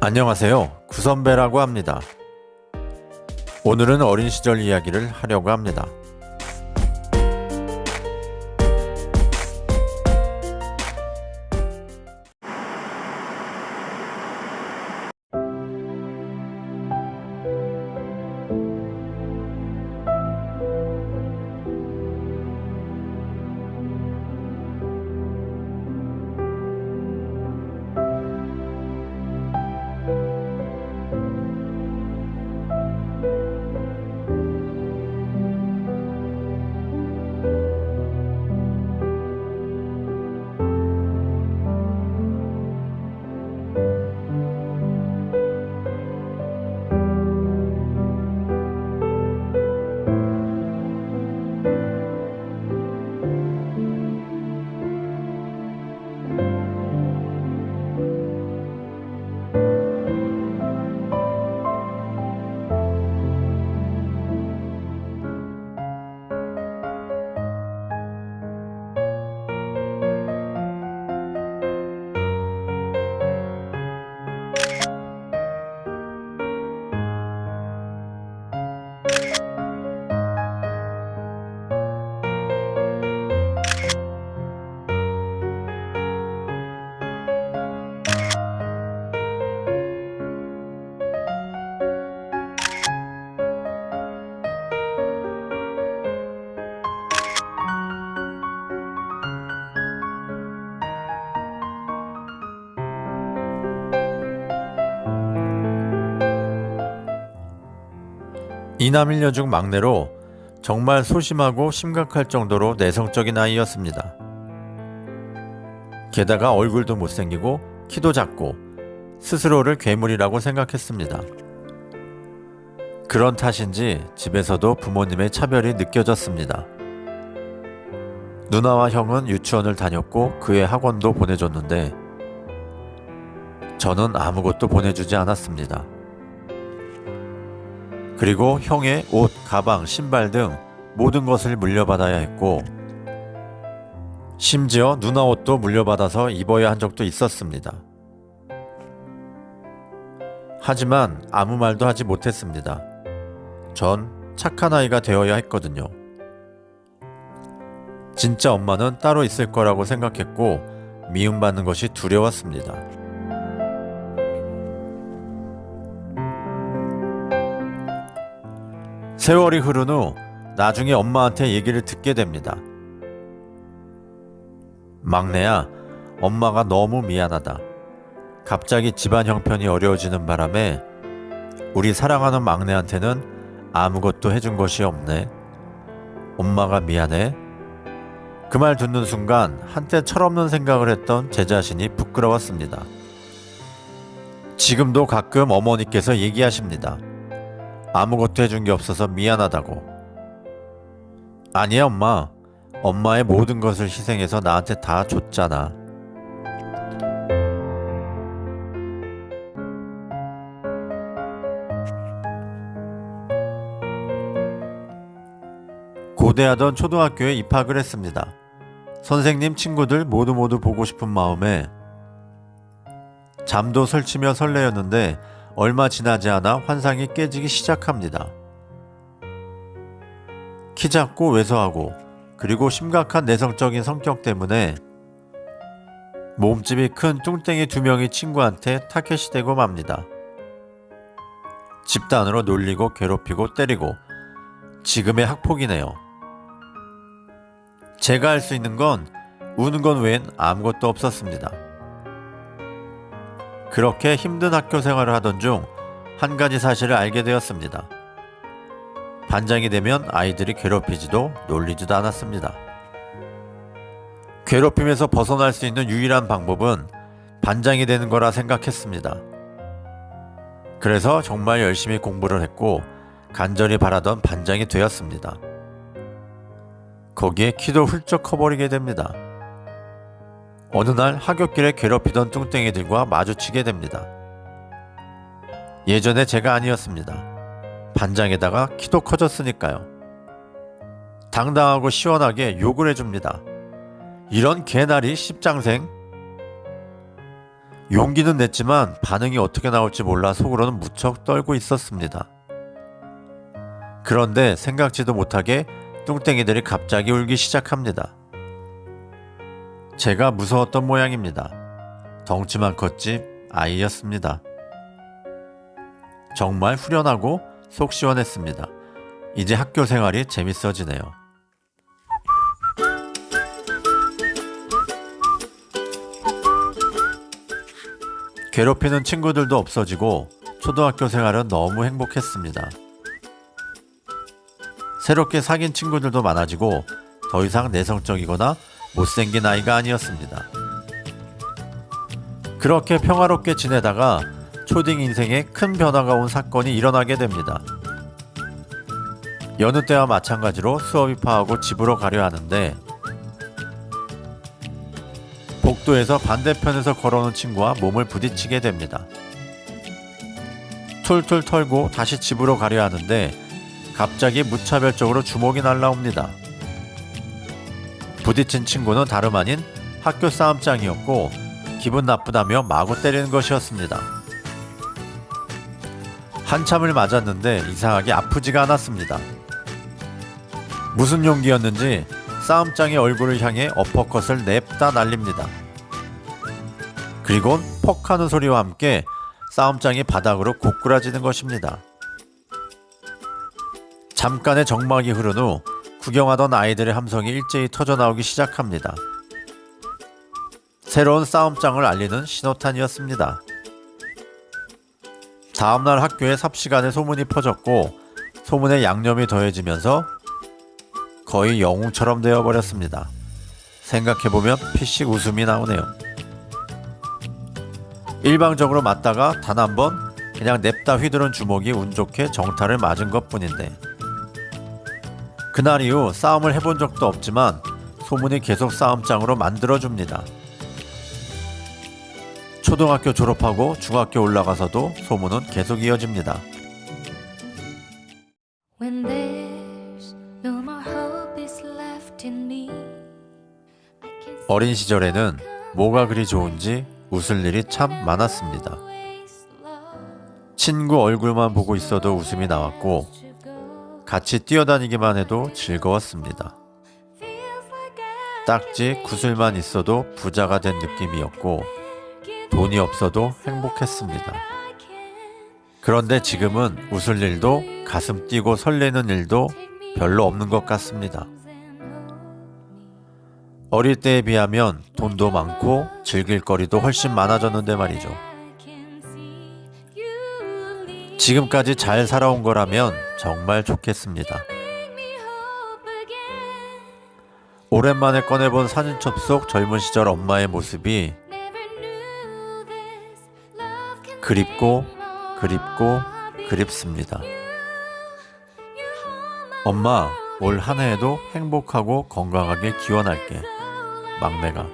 안녕하세요. 구선배라고 합니다. 오늘은 어린 시절 이야기를 하려고 합니다. 이남일녀 중 막내로 정말 소심하고 심각할 정도로 내성적인 아이였습니다. 게다가 얼굴도 못생기고 키도 작고 스스로를 괴물이라고 생각했습니다. 그런 탓인지 집에서도 부모님의 차별이 느껴졌습니다. 누나와 형은 유치원을 다녔고 그의 학원도 보내줬는데 저는 아무것도 보내주지 않았습니다. 그리고 형의 옷, 가방, 신발 등 모든 것을 물려받아야 했고 심지어 누나 옷도 물려받아서 입어야 한 적도 있었습니다. 하지만 아무 말도 하지 못했습니다. 전 착한 아이가 되어야 했거든요. 진짜 엄마는 따로 있을 거라고 생각했고 미움받는 것이 두려웠습니다. 세월이 흐른 후 나중에 엄마한테 얘기를 듣게 됩니다. 막내야, 엄마가 너무 미안하다. 갑자기 집안 형편이 어려워지는 바람에 우리 사랑하는 막내한테는 아무것도 해준 것이 없네. 엄마가 미안해. 그 말 듣는 순간 한때 철없는 생각을 했던 제 자신이 부끄러웠습니다. 지금도 가끔 어머니께서 얘기하십니다. 아무것도 해준 게 없어서 미안하다고. 아니야 엄마. 엄마의 모든 것을 희생해서 나한테 다 줬잖아. 고대하던 초등학교에 입학을 했습니다. 선생님, 친구들 모두 보고 싶은 마음에 잠도 설치며 설레었는데 얼마 지나지 않아 환상이 깨지기 시작합니다. 키 작고 왜소하고 그리고 심각한 내성적인 성격 때문에 몸집이 큰 뚱땡이 2명이 친구한테 타겟이 되고 맙니다. 집단으로 놀리고 괴롭히고 때리고 지금의 학폭이네요. 제가 할 수 있는 건 우는 건 외엔 아무것도 없었습니다. 그렇게 힘든 학교 생활을 하던 중 한 가지 사실을 알게 되었습니다. 반장이 되면 아이들이 괴롭히지도 놀리지도 않았습니다. 괴롭힘에서 벗어날 수 있는 유일한 방법은 반장이 되는 거라 생각했습니다. 그래서 정말 열심히 공부를 했고 간절히 바라던 반장이 되었습니다. 거기에 키도 훌쩍 커버리게 됩니다. 어느 날 하굣길에 괴롭히던 뚱땡이들과 마주치게 됩니다. 예전에 제가 아니었습니다. 반장에다가 키도 커졌으니까요. 당당하고 시원하게 욕을 해줍니다. 이런 개나리 십장생. 용기는 냈지만 반응이 어떻게 나올지 몰라 속으로는 무척 떨고 있었습니다. 그런데 생각지도 못하게 뚱땡이들이 갑자기 울기 시작합니다. 제가 무서웠던 모양입니다. 덩치만 컸지 아이였습니다. 정말 후련하고 속 시원했습니다. 이제 학교 생활이 재밌어지네요. 괴롭히는 친구들도 없어지고 초등학교 생활은 너무 행복했습니다. 새롭게 사귄 친구들도 많아지고 더 이상 내성적이거나 못생긴 아이가 아니었습니다. 그렇게 평화롭게 지내다가 초딩 인생에 큰 변화가 온 사건이 일어나게 됩니다. 여느 때와 마찬가지로 수업이 파하고 집으로 가려 하는데 복도에서 반대편에서 걸어오는 친구와 몸을 부딪히게 됩니다. 툴툴 털고 다시 집으로 가려 하는데 갑자기 무차별적으로 주먹이 날라옵니다. 부딪힌 친구는 다름 아닌 학교 싸움장이었고 기분 나쁘다며 마구 때리는 것이었습니다. 한참을 맞았는데 이상하게 아프지가 않았습니다. 무슨 용기였는지 싸움장의 얼굴을 향해 어퍼컷을 냅다 날립니다. 그리곤 퍽 하는 소리와 함께 싸움장이 바닥으로 고꾸라지는 것입니다. 잠깐의 정막이 흐른 후 구경하던 아이들의 함성이 일제히 터져나오기 시작합니다. 새로운 싸움장을 알리는 신호탄이었습니다. 다음날 학교에 삽시간에 소문이 퍼졌고 소문에 양념이 더해지면서 거의 영웅처럼 되어버렸습니다. 생각해보면 피식 웃음이 나오네요. 일방적으로 맞다가 단 한 번 그냥 냅다 휘두른 주먹이 운 좋게 정타를 맞은 것뿐인데 그날 이후 싸움을 해본 적도 없지만 소문이 계속 싸움장으로 만들어줍니다. 초등학교 졸업하고 중학교 올라가서도 소문은 계속 이어집니다. When there's no more hope is left in me. 어린 시절에는 뭐가 그리 좋은지 웃을 일이 참 많았습니다. 친구 얼굴만 보고 있어도 웃음이 나왔고 같이 뛰어다니기만 해도 즐거웠습니다. 딱지 구슬만 있어도 부자가 된 느낌이었고 돈이 없어도 행복했습니다. 그런데 지금은 웃을 일도 가슴 뛰고 설레는 일도 별로 없는 것 같습니다. 어릴 때에 비하면 돈도 많고 즐길 거리도 훨씬 많아졌는데 말이죠. 지금까지 잘 살아온 거라면 정말 좋겠습니다. 오랜만에 꺼내본 사진첩 속 젊은 시절 엄마의 모습이 그립고 그립고 그립습니다. 엄마, 올 한 해에도 행복하고 건강하게 기원할게. 막내가.